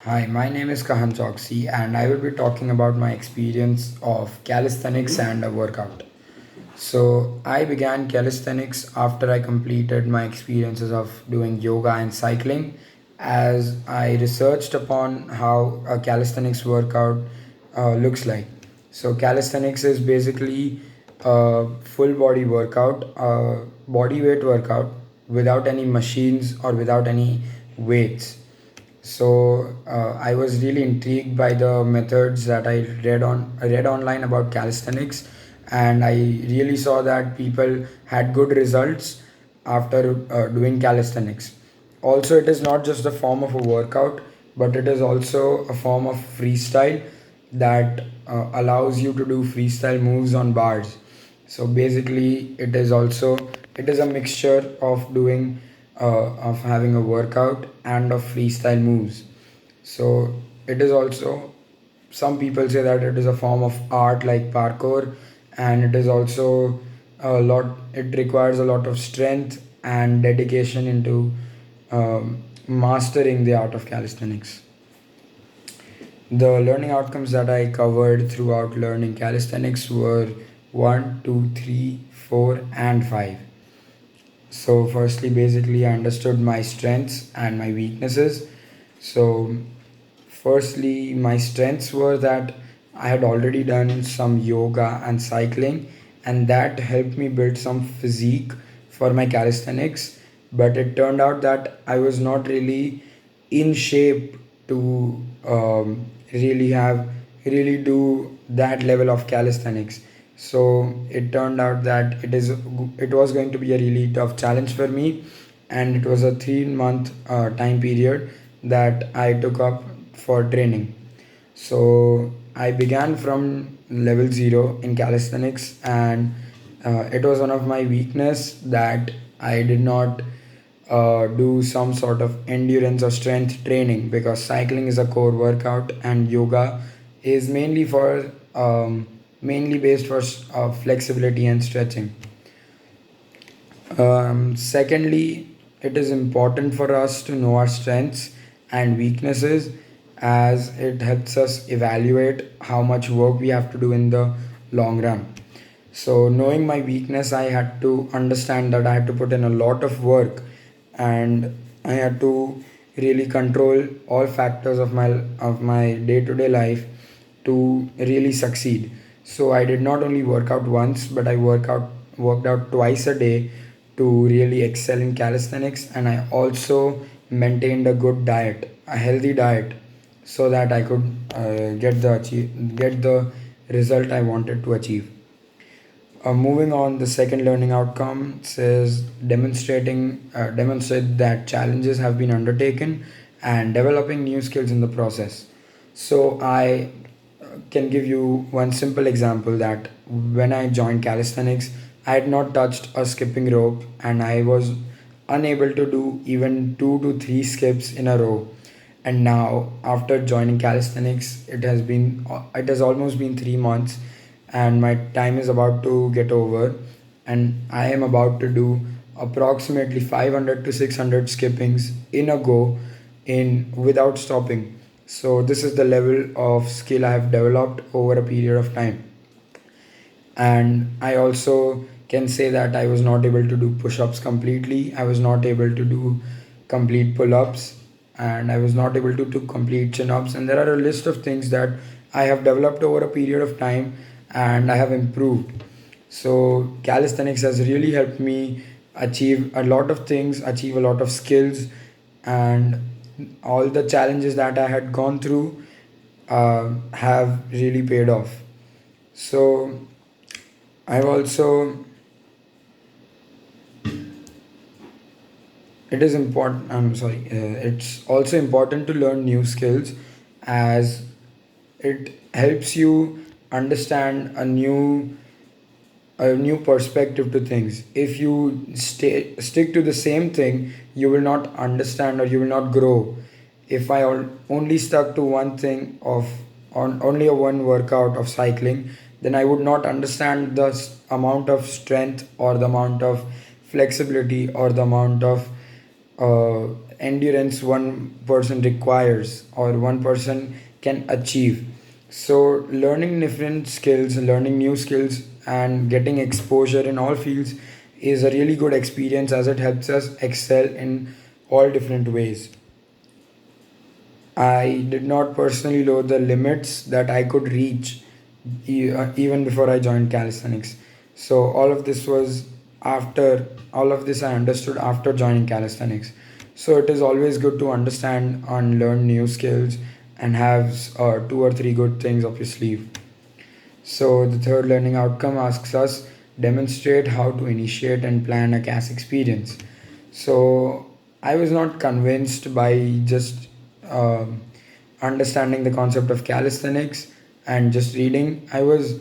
Hi, my name is Kahan Choksi, and I will be talking about my experience of calisthenics and a workout. So, I began calisthenics after I completed my experiences of doing yoga and cycling, as I researched upon how a calisthenics workout looks like. So, calisthenics is basically a full body workout, a body weight workout without any machines or without any weights. So I was really intrigued by the methods that I read online about calisthenics, and I really saw that people had good results after doing calisthenics. Also, it is not just a form of a workout, but it is also a form of freestyle that allows you to do freestyle moves on bars. So basically, it is a mixture of doing of having a workout and of freestyle moves. So it is also, some people say that it is a form of art like parkour, and it is also a lot. It requires a lot of strength and dedication into mastering the art of calisthenics. The learning outcomes that I covered throughout learning calisthenics were one, 2, 3, 4, and 5. So, firstly, basically, I understood my strengths and my weaknesses. So, firstly, my strengths were that I had already done some yoga and cycling, and that helped me build some physique for my calisthenics. But it turned out that I was not really in shape to really do that level of calisthenics. So it turned out that it was going to be a really tough challenge for me, and it was a 3 month time period that I took up for training. So I began from level 0 in calisthenics, and it was one of my weakness that I did not do some sort of endurance or strength training, because cycling is a core workout and yoga is mainly based for flexibility and stretching. Secondly, it is important for us to know our strengths and weaknesses, as it helps us evaluate how much work we have to do in the long run. So, knowing my weakness, I had to understand that I had to put in a lot of work, and I had to really control all factors of my day-to-day life to really succeed. So I did not only work out once, but I worked out twice a day to really excel in calisthenics, and I also maintained a good diet, a healthy diet, so that I could get the result I wanted to achieve. Moving on, the second learning outcome says demonstrate that challenges have been undertaken and developing new skills in the process. So I can give you one simple example that when I joined calisthenics, I had not touched a skipping rope, and I was unable to do even 2 to 3 skips in a row. And now, after joining calisthenics, it has almost been 3 months, and my time is about to get over, and I am about to do approximately 500 to 600 skippings in a go, in without stopping. So this is the level of skill I have developed over a period of time. And I also can say that I was not able to do push-ups completely. I was not able to do complete pull-ups, and I was not able to do complete chin-ups. And there are a list of things that I have developed over a period of time, and I have improved. So calisthenics has really helped me achieve a lot of things, achieve a lot of skills, and all the challenges that I had gone through have really paid off. So I've also it is important. I'm sorry. It's also important to learn new skills, as it helps you understand a new perspective to things. If you stick to the same thing, you will not understand or you will not grow. If I only stuck to one thing of on only a one workout of cycling, then I would not understand the amount of strength or the amount of flexibility or the amount of uh, endurance one person requires or one person can achieve. So, learning different skills, learning new skills, and getting exposure in all fields is a really good experience as it helps us excel in all different ways. I did not personally know the limits that I could reach even before I joined calisthenics. So all of this I understood after joining calisthenics. So it is always good to understand and learn new skills and have two or three good things up your sleeve. So the third learning outcome asks us demonstrate how to initiate and plan a CAS experience. So I was not convinced by just um understanding the concept of calisthenics and just reading. I was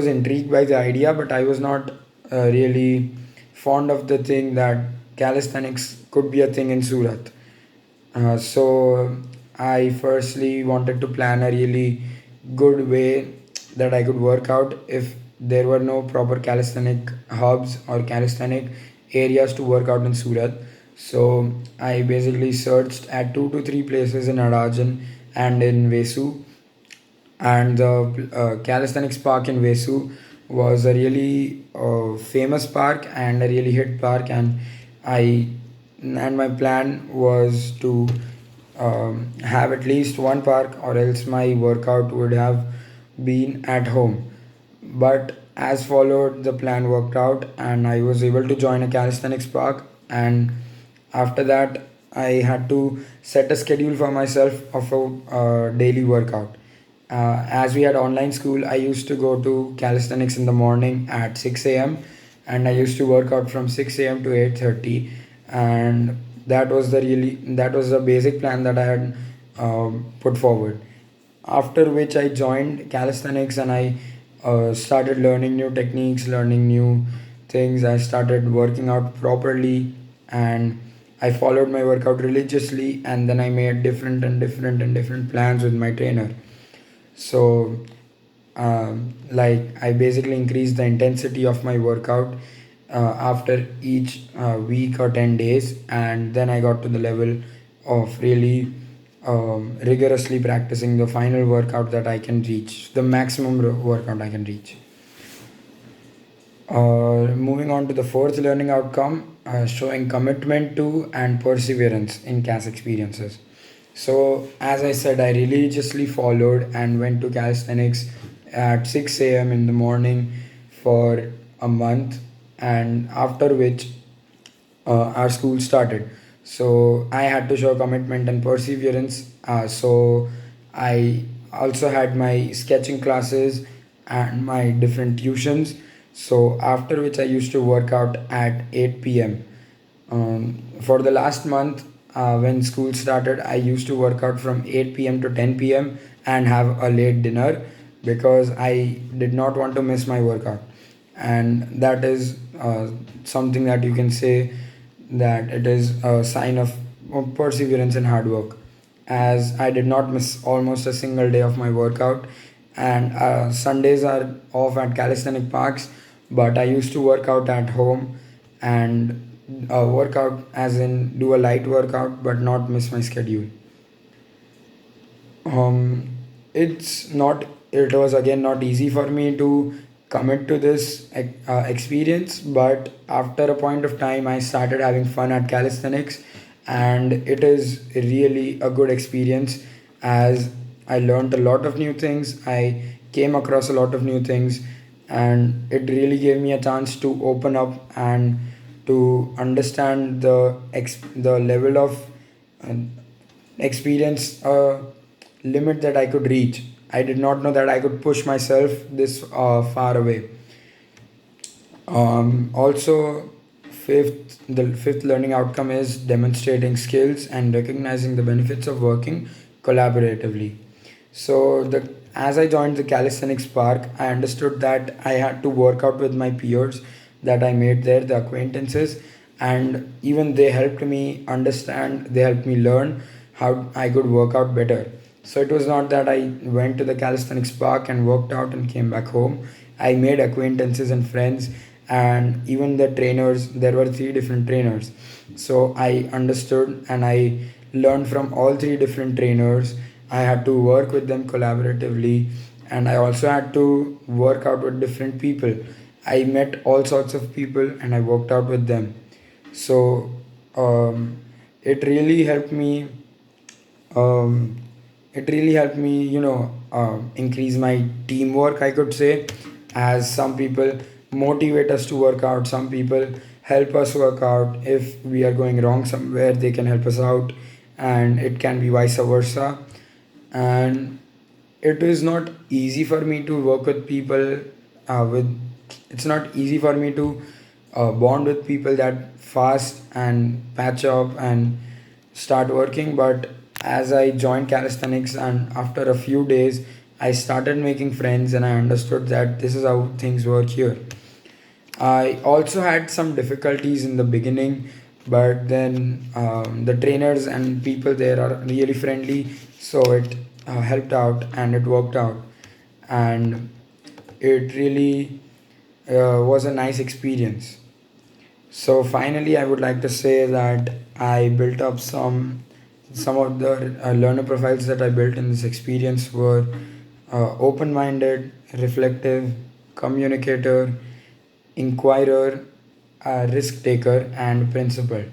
intrigued by the idea, but I was not really fond of the thing that calisthenics could be a thing in Surat. So I firstly wanted to plan a really good way that I could work out if there were no proper calisthenic hubs or calisthenic areas to work out in Surat. So I basically searched at two to three places in Arajan and in Vesu, and the calisthenics park in Vesu was a really famous park and a really hit park, and I and my plan was to have at least one park or else my workout would have been at home. But as followed, the plan worked out and I was able to join a calisthenics park. And after that, I had to set a schedule for myself of a daily workout. As we had online school, I used to go to calisthenics in the morning at 6 a.m. and I used to work out from 6 a.m. to 8:30, and that was the basic plan that I had put forward. After which I joined calisthenics and I started learning new techniques, learning new things. I started working out properly and I followed my workout religiously, and then I made different plans with my trainer. So, like, I basically increased the intensity of my workout after each week or 10 days, and then I got to the level of really rigorously practicing the final workout that I can reach, the maximum workout I can reach. Moving on to the fourth learning outcome, showing commitment to and perseverance in CAS experiences. So, as I said, I religiously followed and went to calisthenics at 6 a.m. in the morning for a month, and after which our school started. So I had to show commitment and perseverance. So I also had my sketching classes and my different tuitions. So after which I used to work out at 8 p.m. For the last month, when school started, I used to work out from 8 p.m. to 10 p.m. and have a late dinner because I did not want to miss my workout. And that is something that you can say that it is a sign of perseverance and hard work, as I did not miss almost a single day of my workout. And Sundays are off at calisthenic parks, but I used to work out at home and work out as in do a light workout but not miss my schedule. um, it was again not easy for me to commit to this experience, but after a point of time I started having fun at calisthenics, and it is really a good experience as I learned a lot of new things, I came across a lot of new things, and it really gave me a chance to open up and to understand the level of uh, experience limit that I could reach. I did not know that I could push myself this far away. Also, the fifth learning outcome is demonstrating skills and recognizing the benefits of working collaboratively. So, as I joined the calisthenics park, I understood that I had to work out with my peers that I made there, the acquaintances, and even they helped me understand, they helped me learn how I could work out better. So it was not that I went to the calisthenics park and worked out and came back home. I made acquaintances and friends, and even the trainers, there were three different trainers. So I understood and I learned from all three different trainers. I had to work with them collaboratively, and I also had to work out with different people. I met all sorts of people and I worked out with them. So um, it really helped me um, it really helped me, increase my teamwork, I could say, as some people motivate us to work out, some people help us work out. If we are going wrong somewhere, they can help us out, and it can be vice versa. And it is not easy for me to work with people with it's not easy for me to bond with people that fast and patch up and start working. But as I joined calisthenics and after a few days, I started making friends and I understood that this is how things work here. I also had some difficulties in the beginning, but then the trainers and people there are really friendly, so it helped out and it worked out, and it really was a nice experience. So finally, I would like to say that I built up some of the learner profiles that I built in this experience were open-minded, reflective, communicator, inquirer, risk taker, and principled.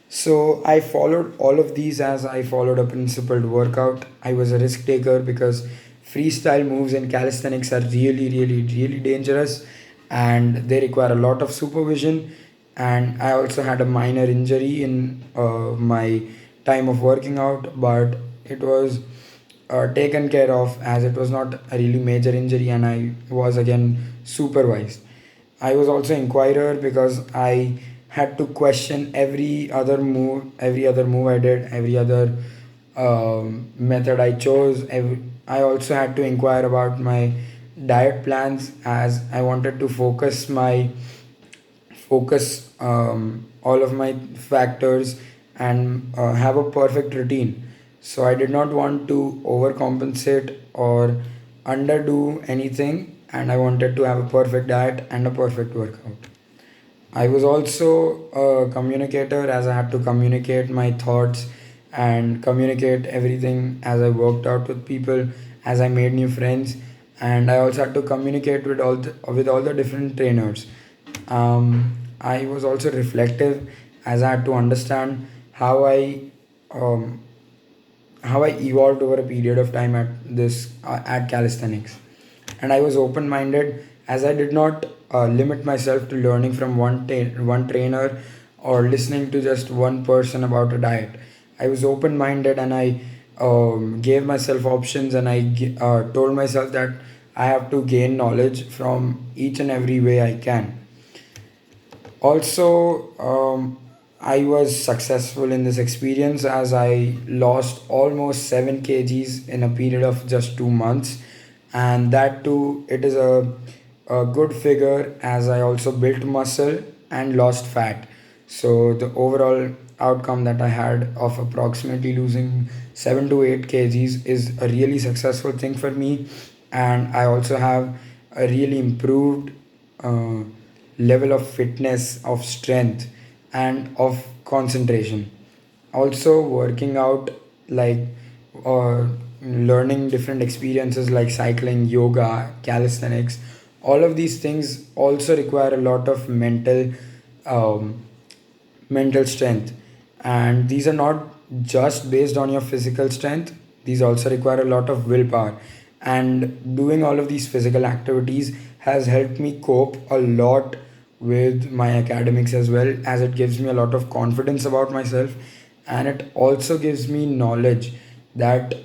So I followed all of these as I followed a principled workout. I was a risk taker because freestyle moves in calisthenics are really, really, really dangerous and they require a lot of supervision. And I also had a minor injury in my time of working out, but it was taken care of as it was not a really major injury and I was again supervised. I was also inquirer because I had to question every other move I did, every other method I chose. I also had to inquire about my diet plans as I wanted to focus all of my factors and have a perfect routine. So I did not want to overcompensate or underdo anything, and I wanted to have a perfect diet and a perfect workout. I was also a communicator as I had to communicate my thoughts and communicate everything as I worked out with people, as I made new friends, and I also had to communicate with all the different trainers. I was also reflective as I had to understand how um, how I evolved over a period of time at calisthenics, and I was open minded as I did not limit myself to learning from one trainer or listening to just one person about a diet. I was open minded and I gave myself options and told myself that I have to gain knowledge from each and every way I can. Also, I was successful in this experience as I lost almost 7 kgs in a period of just 2 months, and that too, it is a good figure as I also built muscle and lost fat. So, the overall outcome that I had of approximately losing 7 to 8 kgs is a really successful thing for me, and I also have a really improved. Uh, Level of fitness, of strength, and of concentration. Also, working out like uh, learning different experiences like cycling, yoga, calisthenics, all of these things also require a lot of um, mental strength, and these are not just based on your physical strength, these also require a lot of willpower. And doing all of these physical activities has helped me cope a lot with my academics as well, as it gives me a lot of confidence about myself, and it also gives me knowledge that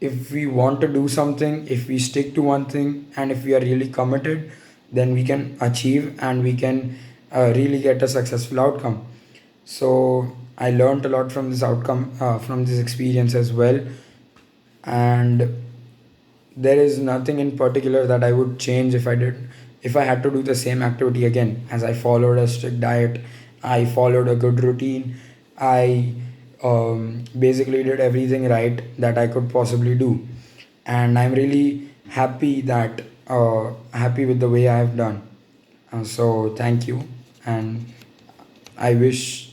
if we want to do something, if we stick to one thing, and if we are really committed, then we can achieve and we can really get a successful outcome. So I learned a lot from this outcome, from this experience as well, and there is nothing in particular that I would change if I had to do the same activity again, as I followed a strict diet, I followed a good routine, I basically did everything right that I could possibly do, and I'm really happy with the way I have done. So thank you, and I wish